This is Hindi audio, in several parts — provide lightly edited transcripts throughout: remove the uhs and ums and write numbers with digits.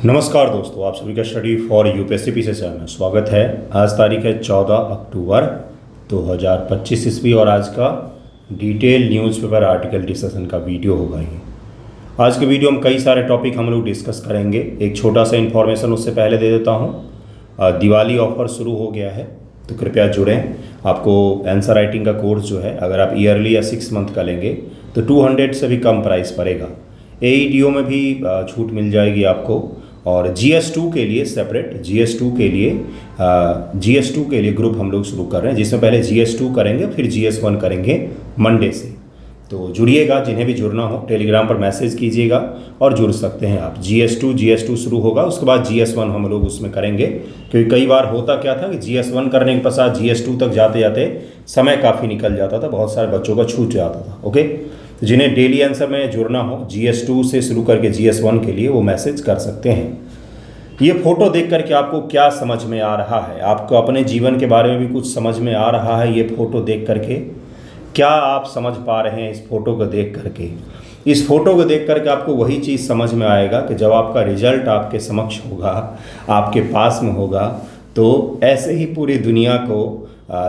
नमस्कार दोस्तों, आप सभी का study for UPSC PC channel में स्वागत है। आज तारीख है 14 अक्टूबर 2025 ईस्वी और आज का डिटेल न्यूज़पेपर आर्टिकल डिस्कशन का वीडियो होगा ये। आज के वीडियो में कई सारे टॉपिक हम लोग डिस्कस करेंगे। एक छोटा सा इन्फॉर्मेशन उससे पहले दे देता हूँ। दिवाली ऑफर शुरू हो गया है तो कृपया जुड़ें। आपको आंसर राइटिंग का कोर्स जो है, अगर आप ईयरली या 6 मंथ का लेंगे तो 200 से भी कम प्राइस पड़ेगा। AEDO में भी छूट मिल जाएगी आपको। और GS2 के लिए सेपरेट GS2 के लिए ग्रुप हम लोग शुरू कर रहे हैं, जिसमें पहले GS2 करेंगे फिर GS1 करेंगे मंडे से। तो जुड़िएगा, जिन्हें भी जुड़ना हो टेलीग्राम पर मैसेज कीजिएगा और जुड़ सकते हैं आप। GS2 शुरू होगा, उसके बाद GS1 हम लोग उसमें करेंगे, क्योंकि कई बार होता क्या था कि GS1 करने के पश्चात GS2 तक जाते जाते समय काफ़ी निकल जाता था, बहुत सारे बच्चों का छूट जाता था। ओके, जिन्हें डेली आंसर में जुड़ना हो GS2 से शुरू करके GS1 के लिए वो मैसेज कर सकते हैं। ये फ़ोटो देख करके आपको क्या समझ में आ रहा है? आपको अपने जीवन के बारे में भी कुछ समझ में आ रहा है ये फ़ोटो देख करके? क्या आप समझ पा रहे हैं इस फ़ोटो को देख करके? इस फ़ोटो को देख करके आपको वही चीज़ समझ में आएगा कि जब आपका रिजल्ट आपके समक्ष होगा, आपके पास में होगा, तो ऐसे ही पूरी दुनिया को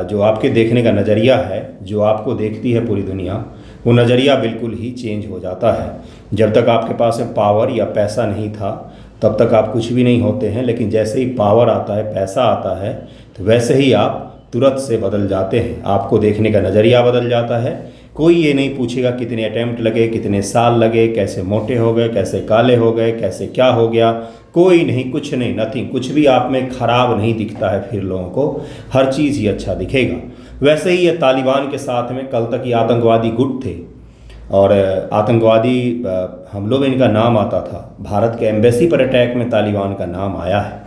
जो आपके देखने का नज़रिया है, जो आपको देखती है पूरी दुनिया, वो नज़रिया बिल्कुल ही चेंज हो जाता है। जब तक आपके पास में पावर या पैसा नहीं था तब तक आप कुछ भी नहीं होते हैं, लेकिन जैसे ही पावर आता है, पैसा आता है, तो वैसे ही आप तुरंत से बदल जाते हैं। आपको देखने का नज़रिया बदल जाता है। कोई ये नहीं पूछेगा कितने अटैम्प्ट लगे, कितने साल लगे, कैसे मोटे हो गए, कैसे काले हो गए, कैसे क्या हो गया। कोई नहीं, कुछ नहीं, नथिंग, कुछ भी आप में ख़राब नहीं दिखता है। फिर लोगों को हर चीज़ ही अच्छा दिखेगा। वैसे ही ये तालिबान के साथ में कल तक ये आतंकवादी गुट थे और आतंकवादी हमलों में इनका नाम आता था। भारत के एम्बेसी पर अटैक में तालिबान का नाम आया है,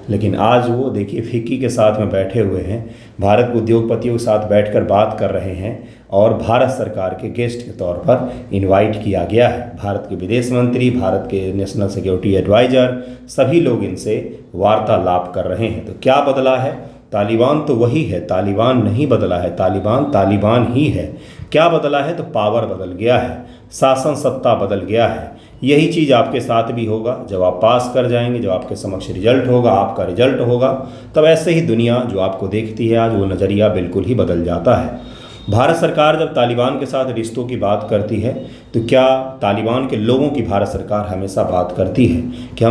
लेकिन आज वो देखिए फिक्की के साथ में बैठे हुए हैं, भारत के उद्योगपतियों के साथ बैठकर बात कर रहे हैं और भारत सरकार के गेस्ट के तौर पर इनवाइट किया गया है। भारत के विदेश मंत्री, भारत के नेशनल सिक्योरिटी एडवाइज़र, सभी लोग इनसे वार्तालाप कर रहे हैं। तो क्या बदला है? तालिबान तो वही है, तालिबान नहीं बदला है, तालिबान ही है। क्या बदला है? तो पावर बदल गया है, शासन सत्ता बदल गया है। यही चीज़ आपके साथ भी होगा जब आप पास कर जाएंगे, जब आपके समक्ष रिजल्ट होगा, आपका रिजल्ट होगा, तब ऐसे ही दुनिया जो आपको देखती है आज, वो नज़रिया बिल्कुल ही बदल जाता है। भारत सरकार जब तालिबान के साथ रिश्तों की बात करती है तो क्या तालिबान के लोगों की भारत सरकार हमेशा बात करती है कि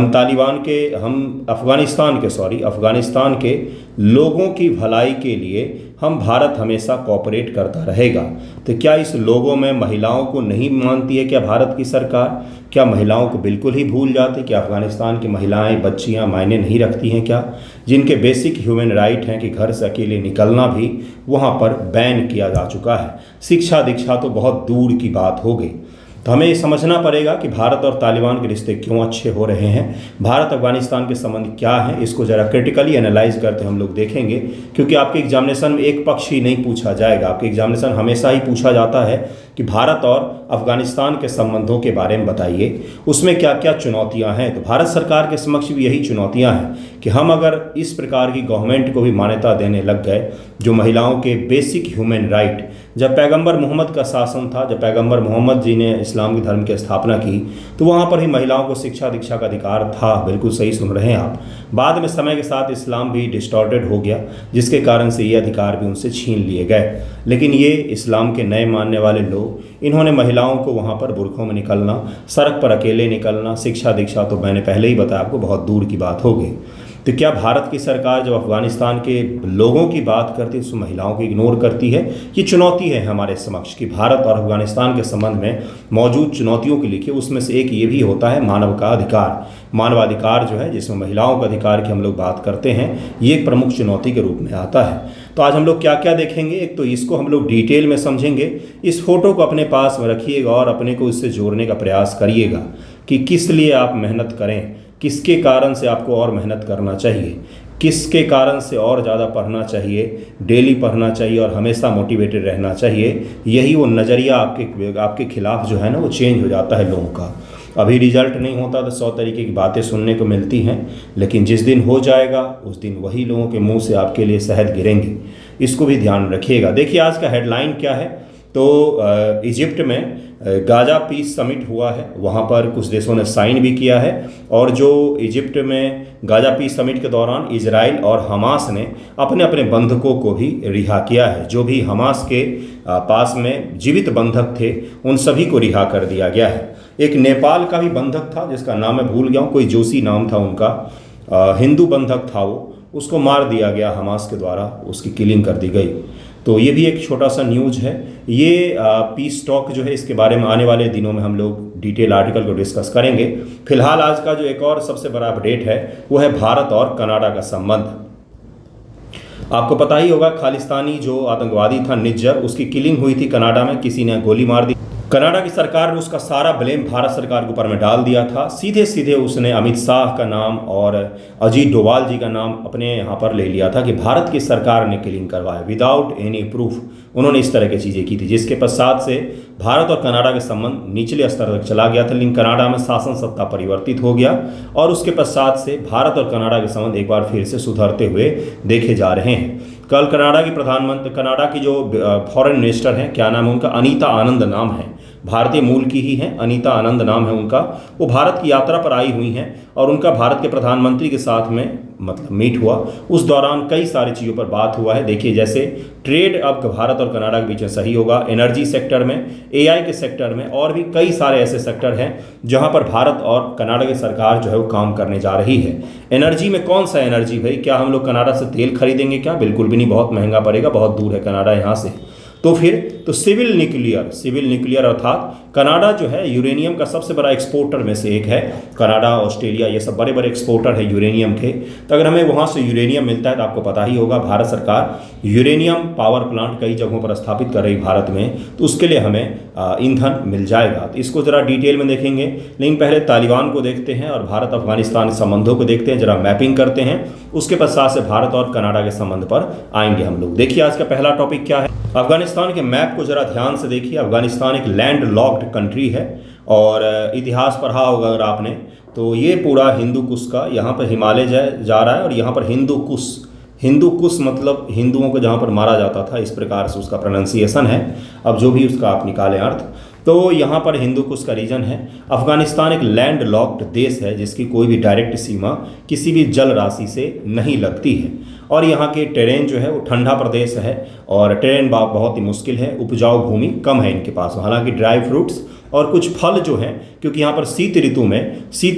हम अफ़गानिस्तान के लोगों की भलाई के लिए हम भारत हमेशा कोऑपरेट करता रहेगा? तो क्या इस लोगों में महिलाओं को नहीं मानती है क्या भारत की सरकार? क्या महिलाओं को बिल्कुल ही भूल जाती? क्या अफ़गानिस्तान की महिलाएं, बच्चियां मायने नहीं रखती हैं क्या? जिनके बेसिक ह्यूमन राइट हैं कि घर से अकेले निकलना भी वहां पर बैन किया जा चुका है। शिक्षा दीक्षा तो बहुत दूर की बात हो गई। तो हमें ये समझना पड़ेगा कि भारत और तालिबान के रिश्ते क्यों अच्छे हो रहे हैं, भारत अफगानिस्तान के संबंध क्या हैं। इसको ज़रा क्रिटिकली एनालाइज करते हम लोग देखेंगे, क्योंकि आपके एग्जामिनेशन में एक पक्ष ही नहीं पूछा जाएगा। आपके एग्जामिनेशन हमेशा ही पूछा जाता है कि भारत और अफगानिस्तान के संबंधों के बारे में बताइए, उसमें क्या क्या चुनौतियां हैं। तो भारत सरकार के समक्ष भी यही चुनौतियां हैं कि हम अगर इस प्रकार की गवर्नमेंट को भी मान्यता देने लग गए, जो महिलाओं के बेसिक ह्यूमन राइट, जब पैगंबर मोहम्मद का शासन था, जब पैगंबर मोहम्मद जी ने इस्लाम के धर्म की स्थापना की, तो वहाँ पर ही महिलाओं को शिक्षा दीक्षा का अधिकार था। बिल्कुल सही सुन रहे हैं आप। बाद में समय के साथ इस्लाम भी डिस्टॉर्टेड हो गया, जिसके कारण से ये अधिकार भी उनसे छीन लिए गए। लेकिन ये इस्लाम के नए मानने वाले लोग, इन्होंने महिलाओं को वहाँ पर बुरखों में निकलना, सड़क पर अकेले निकलना, शिक्षा दीक्षा तो मैंने पहले ही बताया आपको बहुत दूर की बात हो गई। तो क्या भारत की सरकार जब अफगानिस्तान के लोगों की बात करती है, उस माहिलाओं को इग्नोर करती है? ये चुनौती है हमारे समक्ष कि भारत और अफगानिस्तान के संबंध में मौजूद चुनौतियों के लिखिए। उसमें से एक ये भी होता है मानव का अधिकार। मानवाधिकार जो है, जिसमें महिलाओं का अधिकार की हम लोग बात करते हैं, ये एक प्रमुख चुनौती के रूप में आता है। तो आज हम लोग क्या क्या देखेंगे? एक तो इसको हम लोग डिटेल में समझेंगे। इस फोटो को अपने पास में रखिएगा और अपने को इससे जोड़ने का प्रयास करिएगा कि किस लिए आप मेहनत करें, किसके कारण से आपको और मेहनत करना चाहिए, किसके कारण से और ज़्यादा पढ़ना चाहिए, डेली पढ़ना चाहिए और हमेशा मोटिवेटेड रहना चाहिए। यही वो नज़रिया आपके खिलाफ जो है ना, वो चेंज हो जाता है लोगों का। अभी रिजल्ट नहीं होता तो 100 तरीके की बातें सुनने को मिलती हैं, लेकिन जिस दिन हो जाएगा उस दिन वही लोगों के मुंह से आपके लिए शहद गिरेंगे। इसको भी ध्यान रखिएगा। देखिए आज का हेडलाइन क्या है तो इजिप्ट में गाजा पीस समिट हुआ है, वहाँ पर कुछ देशों ने साइन भी किया है। और जो इजिप्ट में गाजा पीस समिट के दौरान इजराइल और हमास ने अपने अपने बंधकों को भी रिहा किया है। जो भी हमास के पास में जीवित बंधक थे उन सभी को रिहा कर दिया गया है। एक नेपाल का भी बंधक था जिसका नाम मैं भूल गया हूँ, कोई जोशी नाम था उनका, हिंदू बंधक था वो, उसको मार दिया गया हमास के द्वारा, उसकी किलिंग कर दी गई। तो ये भी एक छोटा सा न्यूज़ है। ये पीस टॉक जो है इसके बारे में आने वाले दिनों में हम लोग डिटेल आर्टिकल को डिस्कस करेंगे। फिलहाल आज का जो एक और सबसे बड़ा अपडेट है वो है भारत और कनाडा का संबंध। आपको पता ही होगा खालिस्तानी जो आतंकवादी था निज्जर, उसकी किलिंग हुई थी कनाडा में, किसी ने गोली मार दी। कनाडा की सरकार ने उसका सारा ब्लेम भारत सरकार के ऊपर में डाल दिया था। सीधे सीधे उसने अमित शाह का नाम और अजीत डोभाल जी का नाम अपने यहाँ पर ले लिया था कि भारत की सरकार ने किलिंग करवाया विदाउट एनी प्रूफ। उन्होंने इस तरह की चीज़ें की थी जिसके पश्चात से भारत और कनाडा के संबंध निचले स्तर तक चला गया था। लेकिन कनाडा में शासन सत्ता परिवर्तित हो गया और उसके पश्चात से भारत और कनाडा के संबंध एक बार फिर से सुधरते हुए देखे जा रहे हैं। कल कनाडा की प्रधानमंत्री, कनाडा की जो फॉरेन मिनिस्टर हैं, क्या नाम है उनका, अनीता आनंद नाम है, भारतीय मूल की ही हैं, अनीता आनंद नाम है उनका। वो भारत की यात्रा पर आई हुई हैं और उनका भारत के प्रधानमंत्री के साथ में मतलब मीट हुआ। उस दौरान कई सारी चीज़ों पर बात हुआ है। देखिए, जैसे ट्रेड अब भारत और कनाडा के बीच में सही होगा, एनर्जी सेक्टर में, एआई के सेक्टर में, और भी कई सारे ऐसे सेक्टर हैं जहां पर भारत और कनाडा की सरकार जो है वो काम करने जा रही है। एनर्जी में कौन सा एनर्जी भाई, क्या हम लोग कनाडा से तेल खरीदेंगे क्या? बिल्कुल भी नहीं, बहुत महंगा पड़ेगा, बहुत दूर है कनाडा यहाँ से। तो फिर तो सिविल न्यूक्लियर अर्थात कनाडा जो है यूरेनियम का सबसे बड़ा एक्सपोर्टर में से एक है। कनाडा, ऑस्ट्रेलिया, ये सब बड़े बड़े एक्सपोर्टर है यूरेनियम के। तो अगर हमें वहाँ से यूरेनियम मिलता है तो आपको पता ही होगा भारत सरकार यूरेनियम पावर प्लांट कई जगहों पर स्थापित कर रही भारत में, तो उसके लिए हमें ईंधन मिल जाएगा। तो इसको ज़रा डिटेल में देखेंगे, लेकिन पहले तालिबान को देखते हैं और भारत अफगानिस्तान संबंधों को देखते हैं, जरा मैपिंग करते हैं। उसके पश्चात से भारत और कनाडा के संबंध पर आएंगे हम लोग। देखिए आज का पहला टॉपिक क्या है। अफगानिस्तान के मैप को जरा ध्यान से देखिए। अफगानिस्तान एक लैंड लॉक्ड कंट्री है और इतिहास पढ़ा होगा अगर आपने, तो ये पूरा हिंदू कुश का, यहाँ पर हिमालय जा रहा है और यहाँ पर हिंदू कुश मतलब हिंदुओं को जहाँ पर मारा जाता था, इस प्रकार से उसका प्रोनाउंसिएशन है। अब जो भी उसका आप निकालें अर्थ, तो यहाँ पर हिंदू कुश का रीजन है। अफगानिस्तान एक लैंड लॉक्ड देश है जिसकी कोई भी डायरेक्ट सीमा किसी भी जल राशि से नहीं लगती है और यहाँ के टेरेन जो है वो ठंडा प्रदेश है और टेरेन बहुत ही मुश्किल है, उपजाऊ भूमि कम है इनके पास। हालांकि ड्राई फ्रूट्स और कुछ फल जो हैं, क्योंकि यहाँ पर शीत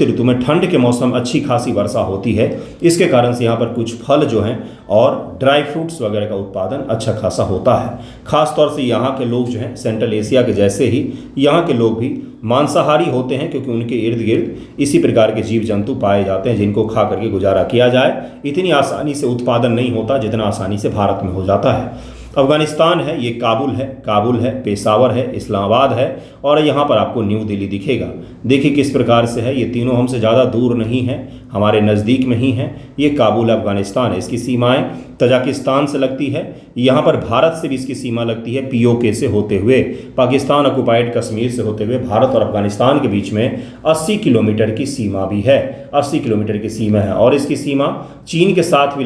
ऋतु में ठंड के मौसम अच्छी खासी वर्षा होती है, इसके कारण से यहाँ पर कुछ फल जो हैं और ड्राई फ्रूट्स वगैरह का उत्पादन अच्छा खासा होता है। खास तौर से यहाँ के लोग जो हैं सेंट्रल एशिया के जैसे ही यहाँ के लोग भी मांसाहारी होते हैं, क्योंकि उनके इर्द गिर्द इसी प्रकार के जीव जंतु पाए जाते हैं जिनको खा करके गुजारा किया जाए। इतनी आसानी से उत्पादन नहीं होता जितना आसानी से भारत में हो जाता है। अफगानिस्तान है, ये काबुल है, पेशावर है, इस्लामाबाद है और यहाँ पर आपको न्यू दिल्ली दिखेगा। देखिए किस प्रकार से है, ये तीनों हमसे ज़्यादा दूर नहीं हैं, हमारे नज़दीक में ही हैं। ये काबुल अफगानिस्तान है। इसकी सीमाएं तजाकिस्तान से लगती है, यहाँ पर भारत से भी इसकी सीमा लगती है पीओके से होते हुए, पाकिस्तान ऑक्युपाइड कश्मीर से होते हुए भारत और अफगानिस्तान के बीच में 80 किलोमीटर की सीमा भी है। 80 किलोमीटर की सीमा है और इसकी सीमा चीन के साथ भी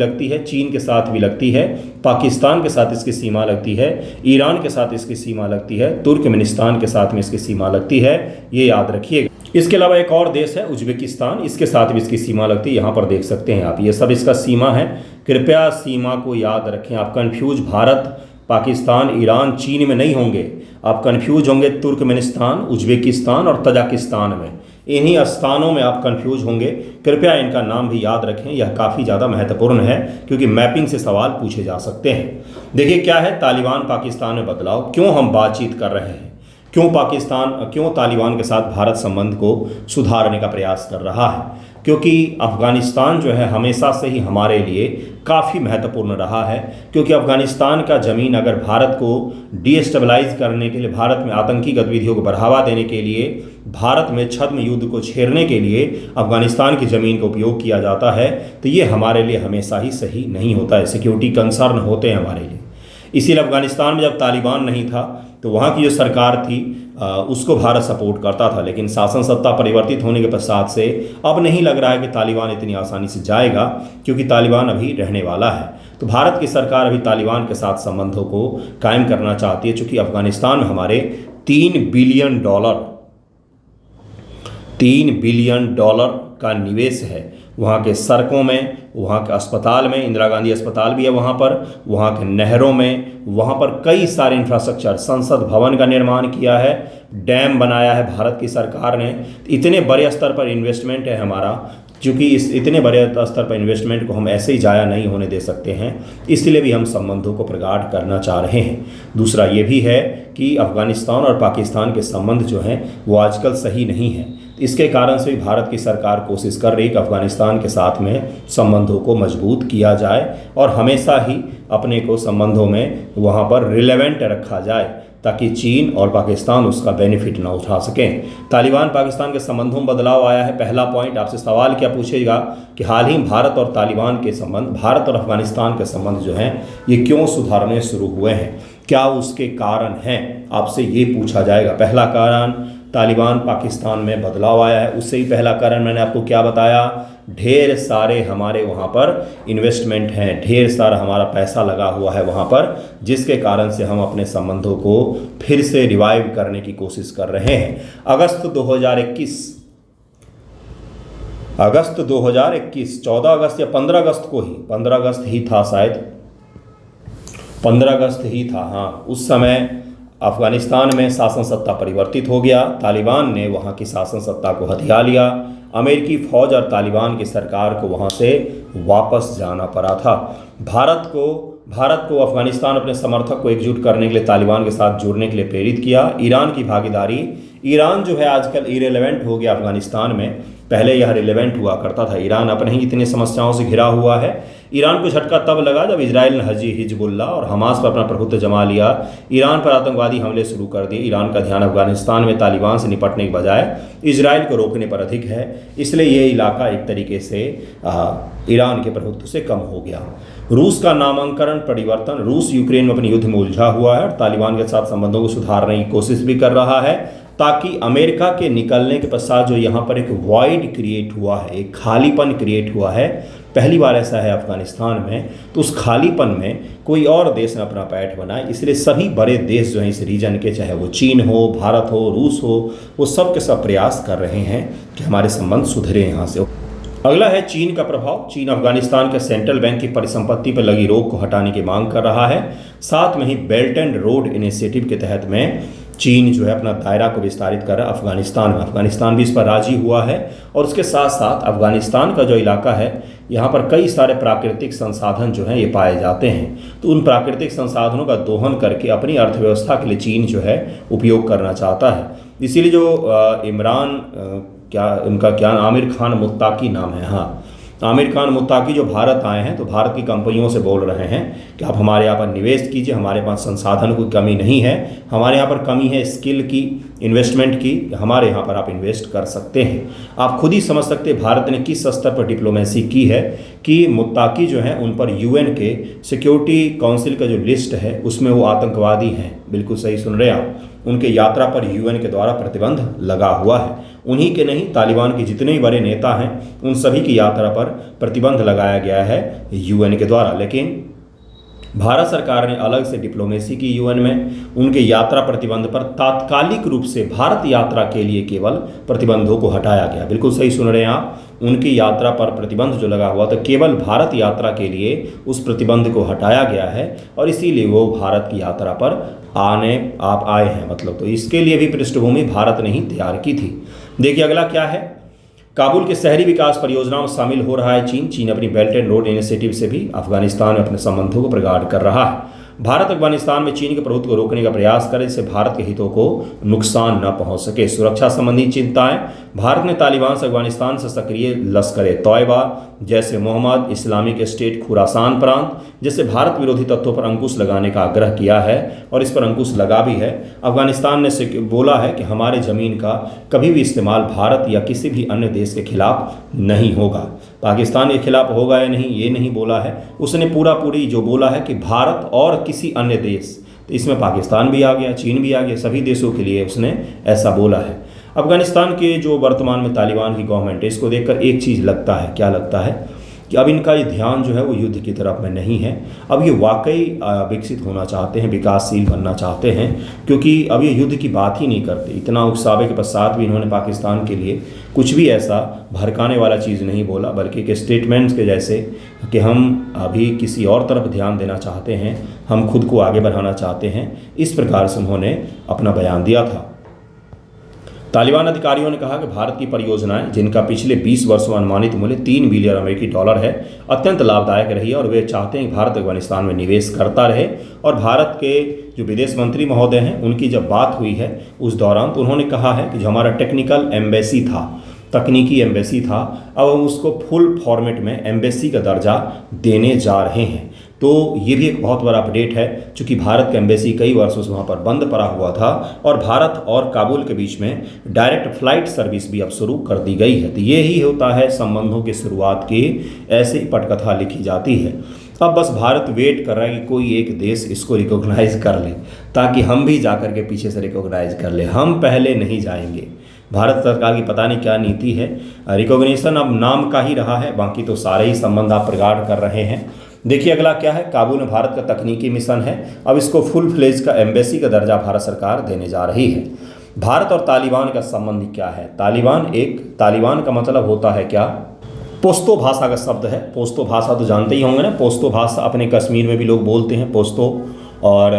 लगती है, पाकिस्तान के साथ इसकी सीमा लगती है, ईरान के साथ इसकी सीमा लगती है, तुर्कमेनिस्तान के साथ में इसकी सीमा लगती है, ये याद रखिएगा। इसके अलावा एक और देश है उज्बेकिस्तान, इसके साथ भी इसकी सीमा लगती है, यहाँ पर देख सकते हैं आप, ये सब इसका सीमा है। कृपया सीमा को याद रखें। आप कंफ्यूज भारत, पाकिस्तान, ईरान, चीन में नहीं होंगे, आप कंफ्यूज होंगे तुर्कमेनिस्तान, उज्बेकिस्तान और तजाकिस्तान में। इन्हीं स्थानों में आप कंफ्यूज होंगे। कृपया इनका नाम भी याद रखें, यह काफ़ी ज़्यादा महत्वपूर्ण है क्योंकि मैपिंग से सवाल पूछे जा सकते हैं। देखिए क्या है, तालिबान पाकिस्तान में बदलाव, क्यों हम बातचीत कर रहे हैं, क्यों तालिबान के साथ भारत संबंध को सुधारने का प्रयास कर रहा है, क्योंकि अफ़गानिस्तान जो है हमेशा से ही हमारे लिए काफ़ी महत्वपूर्ण रहा है। क्योंकि अफ़गानिस्तान का ज़मीन अगर भारत को डीस्टेबलाइज करने के लिए, भारत में आतंकी गतिविधियों को बढ़ावा देने के लिए, भारत में छद्म युद्ध को छेड़ने के लिए अफ़गानिस्तान की ज़मीन का उपयोग किया जाता है, तो ये हमारे लिए हमेशा ही सही नहीं होता है। सिक्योरिटी कंसर्न होते हैं हमारे लिए। इसीलिए अफ़गानिस्तान में जब तालिबान नहीं था तो वहाँ की जो सरकार थी उसको भारत सपोर्ट करता था, लेकिन शासन सत्ता परिवर्तित होने के पश्चात से अब नहीं लग रहा है कि तालिबान इतनी आसानी से जाएगा, क्योंकि तालिबान अभी रहने वाला है। तो भारत की सरकार अभी तालिबान के साथ संबंधों को कायम करना चाहती है, चूँकि अफगानिस्तान में हमारे $3 बिलियन का निवेश है। वहाँ के सड़कों में, वहाँ के अस्पताल में, इंदिरा गांधी अस्पताल भी है वहाँ के नहरों में, वहाँ पर कई सारे इंफ्रास्ट्रक्चर, संसद भवन का निर्माण किया है, डैम बनाया है भारत की सरकार ने। इतने बड़े स्तर पर इन्वेस्टमेंट है हमारा, क्योंकि इस इतने बड़े स्तर पर इन्वेस्टमेंट को हम ऐसे ही जाया नहीं होने दे सकते हैं, इसलिए भी हम संबंधों को प्रगाढ़ करना चाह रहे हैं। दूसरा ये भी है कि अफ़गानिस्तान और पाकिस्तान के संबंध जो हैं वो आजकल सही नहीं हैं। इसके कारण से भी भारत की सरकार कोशिश कर रही है कि अफ़गानिस्तान के साथ में संबंधों को मजबूत किया जाए और हमेशा ही अपने को संबंधों में वहाँ पर रिलेवेंट रखा जाए, ताकि चीन और पाकिस्तान उसका बेनिफिट ना उठा सकें। तालिबान पाकिस्तान के संबंधों में बदलाव आया है। पहला पॉइंट आपसे सवाल क्या पूछेगा कि हाल ही भारत और तालिबान के संबंध, भारत और अफगानिस्तान के संबंध जो हैं ये क्यों सुधारने शुरू हुए हैं, क्या उसके कारण हैं, आपसे ये पूछा जाएगा। पहला कारण तालिबान पाकिस्तान में बदलाव आया है। उससे ही पहला कारण मैंने आपको क्या बताया, ढेर सारे हमारे वहाँ पर इन्वेस्टमेंट हैं, ढेर सारा हमारा पैसा लगा हुआ है वहाँ पर, जिसके कारण से हम अपने संबंधों को फिर से रिवाइव करने की कोशिश कर रहे हैं। अगस्त 2021 14 अगस्त या 15 अगस्त को ही, 15 अगस्त ही था शायद, 15 अगस्त ही था, हाँ, उस समय अफ़गानिस्तान में शासन सत्ता परिवर्तित हो गया। तालिबान ने वहाँ की शासन सत्ता को हथिया लिया। अमेरिकी फ़ौज और तालिबान की सरकार को वहाँ से वापस जाना पड़ा था। भारत को अफ़गानिस्तान अपने समर्थक को एकजुट करने के लिए तालिबान के साथ जुड़ने के लिए प्रेरित किया। ईरान की भागीदारी, ईरान जो है आजकल इरेलेवेंट हो गया अफ़गानिस्तान में, पहले यह रिलेवेंट हुआ करता था। ईरान अपने ही इतनी समस्याओं से घिरा हुआ है। ईरान को झटका तब लगा जब इजराइल ने हिजबुल्लाह और हमास पर अपना प्रभुत्व जमा लिया, ईरान पर आतंकवादी हमले शुरू कर दिए। ईरान का ध्यान अफगानिस्तान में तालिबान से निपटने के बजाय इजराइल को रोकने पर अधिक है, इसलिए ये इलाका एक तरीके से ईरान के प्रभुत्व से कम हो गया। रूस का नामांकन परिवर्तन, रूस यूक्रेन में अपने युद्ध में उलझा हुआ है और तालिबान के साथ संबंधों को सुधारने की कोशिश भी कर रहा है, ताकि अमेरिका के निकलने के पश्चात जो यहाँ पर एक वॉइड क्रिएट हुआ है, एक खालीपन क्रिएट हुआ है, पहली बार ऐसा है अफगानिस्तान में, तो उस खालीपन में कोई और देश ने अपना पैठ बनाए। इसलिए सभी बड़े देश जो हैं इस रीजन के, चाहे वो चीन हो, भारत हो, रूस हो, वो सब के सब प्रयास कर रहे हैं कि हमारे संबंध सुधरे यहाँ से। अगला है चीन का प्रभाव। चीन अफगानिस्तान के सेंट्रल बैंक की परिसंपत्ति पर लगी रोक को हटाने की मांग कर रहा है। साथ में ही बेल्ट एंड रोड इनिशिएटिव के तहत में चीन जो है अपना दायरा को विस्तारित कर रहा है अफगानिस्तान में। अफगानिस्तान भी इस पर राजी हुआ है और उसके साथ साथ अफगानिस्तान का जो इलाका है यहाँ पर कई सारे प्राकृतिक संसाधन जो हैं ये पाए जाते हैं, तो उन प्राकृतिक संसाधनों का दोहन करके अपनी अर्थव्यवस्था के लिए चीन जो है उपयोग करना चाहता है। इसीलिए जो आमिर खान मुत्ताकी नाम है, हाँ, आमिर खान मुत्ताकी जो भारत आए हैं, तो भारत की कंपनियों से बोल रहे हैं कि आप हमारे यहाँ पर निवेश कीजिए, हमारे पास संसाधन की कमी नहीं है, हमारे यहाँ पर कमी है स्किल की, इन्वेस्टमेंट की, हमारे यहाँ पर आप इन्वेस्ट कर सकते हैं। आप खुद ही समझ सकते हैं भारत ने किस स्तर पर डिप्लोमेसी की है कि मुत्ताकी जो हैं उन पर यूएन के सिक्योरिटी काउंसिल का जो लिस्ट है उसमें वो आतंकवादी हैं। बिल्कुल सही सुन रहे हैं आप, उनके यात्रा पर यूएन के द्वारा प्रतिबंध लगा हुआ है। उन्हीं के नहीं, तालिबान के जितने भी बड़े नेता हैं उन सभी की यात्रा पर प्रतिबंध लगाया गया है यूएन के द्वारा। लेकिन भारत सरकार ने अलग से डिप्लोमेसी की यूएन में, उनके यात्रा प्रतिबंध पर तात्कालिक रूप से भारत यात्रा के लिए केवल प्रतिबंधों को हटाया गया। बिल्कुल सही सुन रहे हैं आप, उनकी यात्रा पर प्रतिबंध जो लगा हुआ था केवल भारत यात्रा के लिए उस प्रतिबंध को हटाया गया है और इसीलिए वो भारत की यात्रा पर आप आए हैं, मतलब तो इसके लिए भी पृष्ठभूमि भारत ने ही तैयार की थी। देखिए अगला क्या है, काबुल के शहरी विकास परियोजनाओं में शामिल हो रहा है चीन। चीन अपनी बेल्ट एंड रोड इनिशिएटिव से भी अफगानिस्तान में अपने संबंधों को प्रगाढ़ कर रहा है। भारत अफगानिस्तान में चीन के प्रभुत्व को रोकने का प्रयास करे जिससे भारत के हितों को नुकसान न पहुंच सके। सुरक्षा संबंधी चिंताएं, भारत ने तालिबान से अफगानिस्तान से सक्रिय लश्कर तौयबा, जैसे मोहम्मद, इस्लामिक स्टेट, खुरासान प्रांत जैसे भारत विरोधी तत्वों पर अंकुश लगाने का आग्रह किया है और इस पर अंकुश लगा भी है। अफगानिस्तान ने बोला है कि हमारे ज़मीन का कभी भी इस्तेमाल भारत या किसी भी अन्य देश के खिलाफ नहीं होगा। पाकिस्तान के खिलाफ होगा या नहीं ये नहीं बोला है, उसने पूरी जो बोला है कि भारत और किसी अन्य देश, तो इसमें पाकिस्तान भी आ गया, चीन भी आ गया, सभी देशों के लिए उसने ऐसा बोला है। अफगानिस्तान के जो वर्तमान में तालिबान की गवर्नमेंट है इसको देखकर एक चीज़ लगता है, क्या लगता है कि अब इनका ये ध्यान जो है वो युद्ध की तरफ में नहीं है। अब ये वाकई विकसित होना चाहते हैं, विकासशील बनना चाहते हैं, क्योंकि अब ये युद्ध की बात ही नहीं करते। इतना उकसावे के पश्चात भी इन्होंने पाकिस्तान के लिए कुछ भी ऐसा भड़काने वाला चीज़ नहीं बोला, बल्कि एक स्टेटमेंट्स के जैसे कि हम अभी किसी और तरफ ध्यान देना चाहते हैं, हम खुद को आगे बढ़ाना चाहते हैं, इस प्रकार से उन्होंने अपना बयान दिया था। तालिबान अधिकारियों ने कहा कि भारत की परियोजनाएं, जिनका पिछले 20 वर्षों में अनुमानित मूल्य $3 बिलियन अमेरिकी डॉलर है, अत्यंत लाभदायक रही है और वे चाहते हैं कि भारत अफगानिस्तान में निवेश करता रहे। और भारत के जो विदेश मंत्री महोदय हैं, उनकी जब बात हुई है उस दौरान, तो उन्होंने कहा है कि जो हमारा टेक्निकल एम्बेसी था, तकनीकी एम्बेसी था, अब हम उसको फुल फॉर्मेट में एम्बेसी का दर्जा देने जा रहे हैं। तो ये भी एक बहुत बड़ा अपडेट है, क्योंकि भारत का एम्बेसी कई वर्षों से वहाँ पर बंद पड़ा हुआ था और भारत और काबुल के बीच में डायरेक्ट फ्लाइट सर्विस भी अब शुरू कर दी गई है। तो ये ही होता है संबंधों की शुरुआत की, ऐसे ही पटकथा लिखी जाती है। अब बस भारत वेट कर रहा है कि कोई एक देश इसको रिकॉग्नाइज कर ले, ताकि हम भी जाकर के पीछे से रिकॉग्नाइज कर ले, हम पहले नहीं जाएंगे। भारत सरकार की पता नहीं क्या नीति है, रिकॉग्निशन अब नाम का ही रहा है, बाकी तो सारे ही संबंध आप प्रगाढ़ कर रहे हैं। देखिए अगला क्या है, काबुल में भारत का तकनीकी मिशन है, अब इसको फुल फ्लेज का एम्बेसी का दर्जा भारत सरकार देने जा रही है। भारत और तालिबान का संबंध क्या है? तालिबान का मतलब होता है क्या? पोस्तो भाषा का शब्द है। पोस्तो भाषा तो जानते ही होंगे ना, पोस्तो भाषा अपने कश्मीर में भी लोग बोलते हैं पोस्तो, और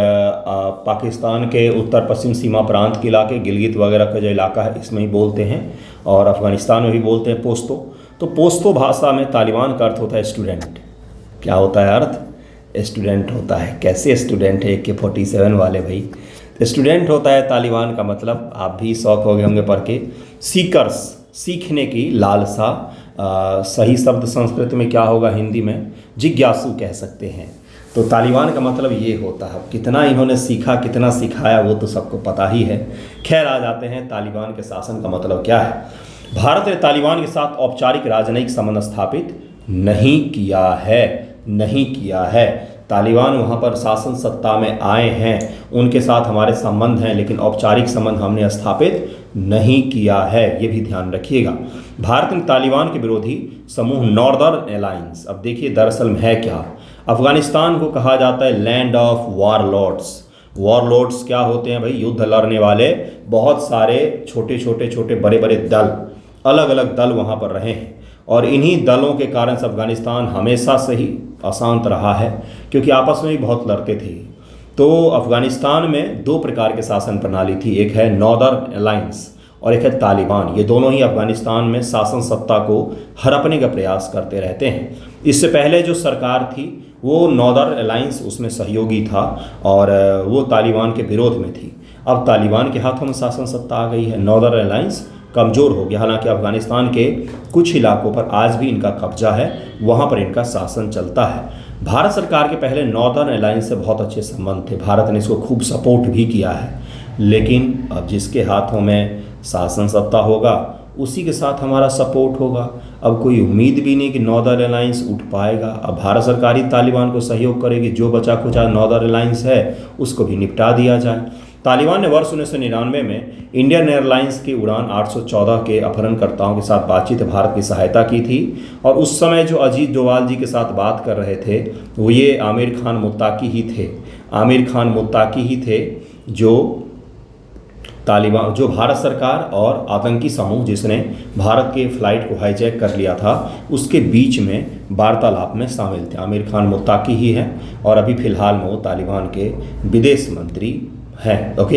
पाकिस्तान के उत्तर पश्चिम सीमा प्रांत के इलाके, गिलगित वगैरह का जो इलाका है, इसमें ही बोलते हैं, और अफगानिस्तान में भी बोलते हैं पोस्तो। तो पोस्तो भाषा में तालिबान का अर्थ होता है स्टूडेंट। क्या होता है अर्थ? स्टूडेंट होता है। कैसे स्टूडेंट है AK-47 वाले भाई? स्टूडेंट होता है तालिबान का मतलब, आप भी शौक हो गए होंगे पढ़ के, सीकर्स, सीखने की लालसा। सही शब्द संस्कृत में क्या होगा? हिंदी में जिज्ञासु कह सकते हैं। तो तालिबान का मतलब ये होता है। कितना इन्होंने सीखा, कितना सिखाया, वो तो सबको पता ही है। खैर, आ जाते हैं तालिबान के शासन का मतलब क्या है। भारत ने तालिबान के साथ औपचारिक राजनयिक संबंध स्थापित नहीं किया है। तालिबान वहाँ पर शासन सत्ता में आए हैं, उनके साथ हमारे संबंध हैं, लेकिन औपचारिक संबंध हमने स्थापित नहीं किया है, ये भी ध्यान रखिएगा। भारत ने तालिबान के विरोधी समूह नॉर्दर्न अलायंस, अब देखिए दरअसल में है क्या, अफगानिस्तान को कहा जाता है लैंड ऑफ वॉरलॉर्ड्स क्या होते हैं भाई? युद्ध लड़ने वाले बहुत सारे छोटे बड़े दल, अलग अलग दल वहाँ पर रहे हैं, और इन्हीं दलों के कारण से अफगानिस्तान हमेशा से ही अशांत रहा है, क्योंकि आपस में भी बहुत लड़ते थे। तो अफगानिस्तान में दो प्रकार के शासन प्रणाली थी, एक है नॉर्दर्न अलायंस और एक है तालिबान। ये दोनों ही अफगानिस्तान में शासन सत्ता को हड़पने का प्रयास करते रहते हैं। इससे पहले जो सरकार थी वो नॉर्दर्न अलायंस उसमें सहयोगी था और वो तालिबान के विरोध में थी। अब तालिबान के हाथों में शासन सत्ता आ गई है, नॉर्दर्न अलायंस कमज़ोर हो गया। हालांकि अफगानिस्तान के कुछ इलाकों पर आज भी इनका कब्जा है, वहाँ पर इनका शासन चलता है। भारत सरकार के पहले नॉर्दर्न अलायंस से बहुत अच्छे संबंध थे, भारत ने इसको खूब सपोर्ट भी किया है, लेकिन अब जिसके हाथों में शासन सत्ता होगा उसी के साथ हमारा सपोर्ट होगा। अब कोई उम्मीद भी नहीं कि नॉर्दर्न अलायंस उठ पाएगा। अब भारत सरकार ही तालिबान को सहयोग करेगी, जो बचा खुचा नॉर्दर्न अलायंस है उसको भी निपटा दिया जाए। तालिबान ने वर्ष 1999 में इंडियन एयरलाइंस की उड़ान 814 के अपहरणकर्ताओं के साथ बातचीत भारत की सहायता की थी, और उस समय जो अजीत डोभाल जी के साथ बात कर रहे थे वो ये आमिर खान मुत्ताकी ही थे जो भारत सरकार और आतंकी समूह जिसने भारत के फ्लाइट को हाईजैक कर लिया था उसके बीच में वार्तालाप में शामिल थे। आमिर खान मुत्ताकी ही हैं और अभी फिलहाल में वो तालिबान के विदेश मंत्री हैं। ओके,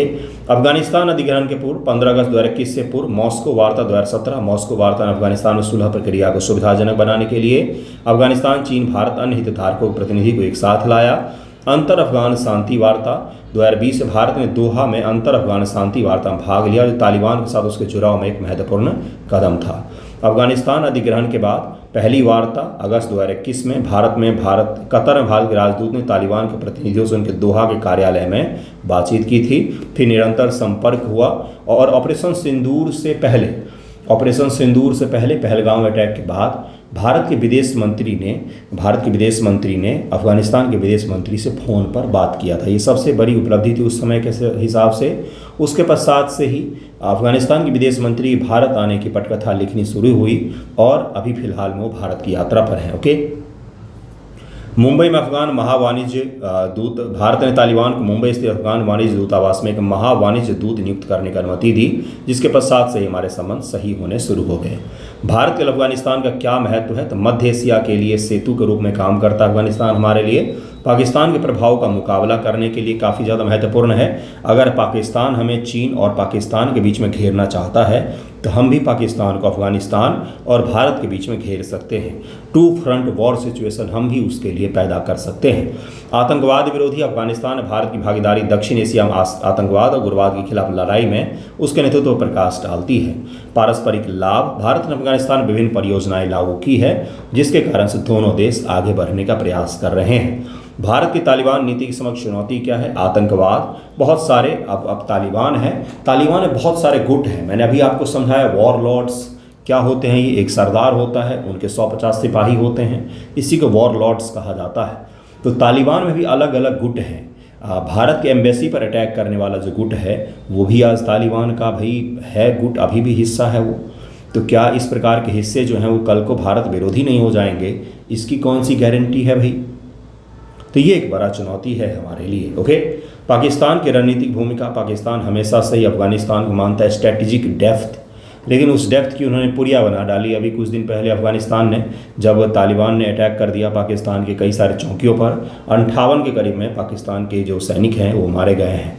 अफगानिस्तान अधिग्रहण के पूर्व 15 अगस्त 2021 से पूर्व मॉस्को वार्ता 2017, मॉस्को वार्ता ने अफगानिस्तान में सुलह प्रक्रिया को सुविधाजनक बनाने के लिए अफगानिस्तान, चीन, भारत, अन्य हितधारकों के प्रतिनिधि को एक साथ लाया। अंतर अफगान शांति वार्ता 2020 से भारत ने दोहा में अंतर अफगान शांति वार्ता में भाग लिया, जो तालिबान के साथ उसके जुड़ाव में एक महत्वपूर्ण कदम था। अफगानिस्तान अधिग्रहण के बाद पहली वार्ता अगस्त 2021 में कतर में भारत के राजदूत ने तालिबान के प्रतिनिधियों से उनके दोहा के कार्यालय में बातचीत की थी। फिर निरंतर संपर्क हुआ और ऑपरेशन सिंदूर से पहले ऑपरेशन सिंदूर से पहले पहलगाम अटैक के बाद भारत के विदेश मंत्री ने अफगानिस्तान के विदेश मंत्री से फ़ोन पर बात किया था। ये सबसे बड़ी उपलब्धि थी उस समय के हिसाब से। उसके पश्चात से ही अफगानिस्तान के विदेश मंत्री भारत आने की पटकथा लिखनी शुरू हुई और अभी फ़िलहाल में वो भारत की यात्रा पर हैं। ओके, मुंबई में अफगान महावाणिज्य दूत, भारत ने तालिबान को मुंबई स्थित अफगान वाणिज्य दूतावास में एक महावाणिज्य दूत नियुक्त करने की अनुमति दी, जिसके पश्चात से हमारे संबंध सही होने शुरू हो गए। भारत के लिए अफगानिस्तान का क्या महत्व है, तो मध्य एशिया के लिए सेतु के रूप में काम करता है अफगानिस्तान हमारे लिए। पाकिस्तान के प्रभाव का मुकाबला करने के लिए काफ़ी ज़्यादा महत्वपूर्ण है। अगर पाकिस्तान हमें चीन और पाकिस्तान के बीच में घेरना चाहता है तो हम भी पाकिस्तान को अफगानिस्तान और भारत के बीच में घेर सकते हैं। टू फ्रंट वॉर सिचुएशन हम भी उसके लिए पैदा कर सकते हैं। आतंकवाद विरोधी अफगानिस्तान भारत की भागीदारी दक्षिण एशिया में आतंकवाद और उग्रवाद के खिलाफ लड़ाई में उसके नेतृत्व पर प्रकाश डालती है। पारस्परिक लाभ, भारत ने अफगानिस्तान में विभिन्न परियोजनाएं लागू की है, जिसके कारण से दोनों देश आगे बढ़ने का प्रयास कर रहे हैं। भारत की तालिबान नीति की समक्ष चुनौती क्या है? आतंकवाद। बहुत सारे अब तालिबान में बहुत सारे गुट हैं। मैंने अभी आपको समझाया वॉरलॉर्ड्स क्या होते हैं। ये एक सरदार होता है, उनके 150 सिपाही होते हैं, इसी को वॉरलॉर्ड्स कहा जाता है। तो तालिबान में भी अलग अलग गुट हैं। भारत के एम्बेसी पर अटैक करने वाला जो गुट है वो भी आज तालिबान का भाई है गुट, अभी भी हिस्सा है वो। तो क्या इस प्रकार के हिस्से जो हैं वो कल को भारत विरोधी नहीं हो जाएंगे, इसकी कौन सी गारंटी है भाई? तो ये एक बड़ा चुनौती है हमारे लिए। ओके, पाकिस्तान की रणनीतिक भूमिका, पाकिस्तान हमेशा से ही अफगानिस्तान को मानता है स्ट्रेटेजिक डेप्थ, लेकिन उस डेप्थ की उन्होंने पुरिया बना डाली। अभी कुछ दिन पहले अफगानिस्तान ने जब तालिबान ने अटैक कर दिया पाकिस्तान के कई सारे चौकियों पर, 58 के करीब में पाकिस्तान के जो सैनिक हैं वो मारे गए हैं।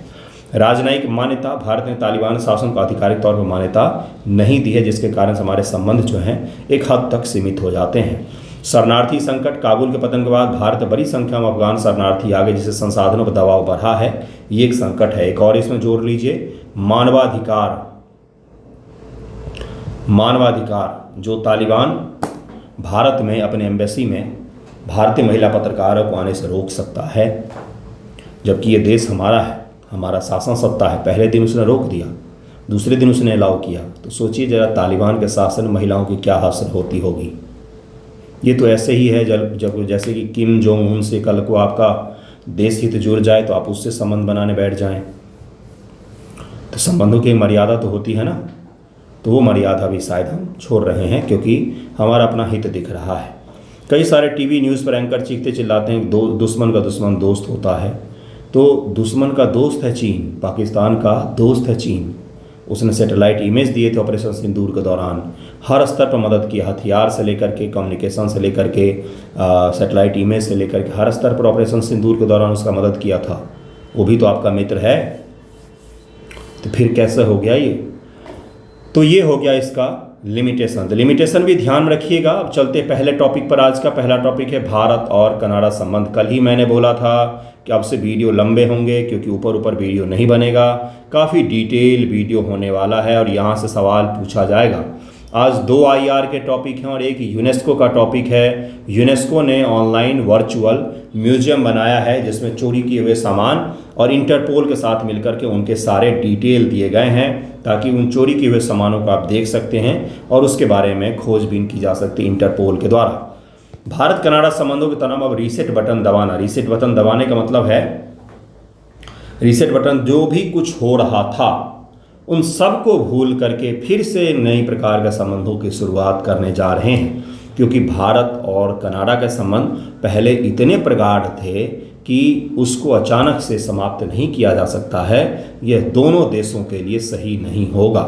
राजनयिक मान्यता, भारत ने तालिबान शासन को आधिकारिक तौर पर मान्यता नहीं दी है, जिसके कारण हमारे संबंध जो हैं एक हद तक सीमित हो जाते हैं। शरणार्थी संकट, काबुल के पतन के बाद भारत बड़ी संख्या में अफगान शरणार्थी आ गए, जिससे संसाधनों पर दबाव बढ़ा है। ये एक संकट है। एक और इसमें जोड़ लीजिए मानवाधिकार, जो तालिबान भारत में अपने एम्बेसी में भारतीय महिला पत्रकारों को आने से रोक सकता है, जबकि ये देश हमारा है, हमारा शासन सत्ता है। पहले दिन उसने रोक दिया, दूसरे दिन उसने अलाउ किया। तो सोचिए जरा तालिबान के शासन महिलाओं की क्या हासिल होती होगी। ये तो ऐसे ही है जब जैसे कि किम जोंग उन से कल को आपका देश हित जुड़ जाए तो आप उससे संबंध बनाने बैठ जाएं। तो संबंधों की मर्यादा तो होती है ना, तो वो मर्यादा भी शायद हम छोड़ रहे हैं क्योंकि हमारा अपना हित दिख रहा है। कई सारे टीवी न्यूज़ पर एंकर चीखते चिल्लाते हैं दुश्मन का दुश्मन दोस्त होता है। तो दुश्मन का दोस्त है चीन, पाकिस्तान का दोस्त है चीन। उसने सैटेलाइट इमेज दिए थे ऑपरेशन सिंदूर के दौरान, हर स्तर पर मदद किया, हथियार से लेकर के कम्युनिकेशन से लेकर के सैटेलाइट इमेज से लेकर के हर स्तर पर ऑपरेशन सिंदूर के दौरान उसका मदद किया था। वो भी तो आपका मित्र है। तो फिर कैसे हो गया ये? तो ये हो गया इसका लिमिटेशन। तो लिमिटेशन भी ध्यान में रखिएगा। अब चलते पहले टॉपिक पर। आज का पहला टॉपिक है भारत और कनाडा संबंध। कल ही मैंने बोला था कि अब से वीडियो लंबे होंगे क्योंकि ऊपर ऊपर वीडियो नहीं बनेगा, काफ़ी डिटेल वीडियो होने वाला है और यहाँ से सवाल पूछा जाएगा। आज 2 IR के टॉपिक हैं और एक यूनेस्को का टॉपिक है। यूनेस्को ने ऑनलाइन वर्चुअल म्यूजियम बनाया है जिसमें चोरी किए हुए सामान और इंटरपोल के साथ मिलकर के उनके सारे डिटेल दिए गए हैं, ताकि उन चोरी किए हुए सामानों को आप देख सकते हैं और उसके बारे में खोजबीन की जा सकती है इंटरपोल के द्वारा। भारत कनाडा संबंधों के तनाव, अब रीसेट बटन दबाना। रीसेट बटन दबाने का मतलब है रीसेट बटन, जो भी कुछ हो रहा था उन सब को भूल करके फिर से नई प्रकार के संबंधों की शुरुआत करने जा रहे हैं, क्योंकि भारत और कनाडा के संबंध पहले इतने प्रगाढ़ थे कि उसको अचानक से समाप्त नहीं किया जा सकता है। यह दोनों देशों के लिए सही नहीं होगा।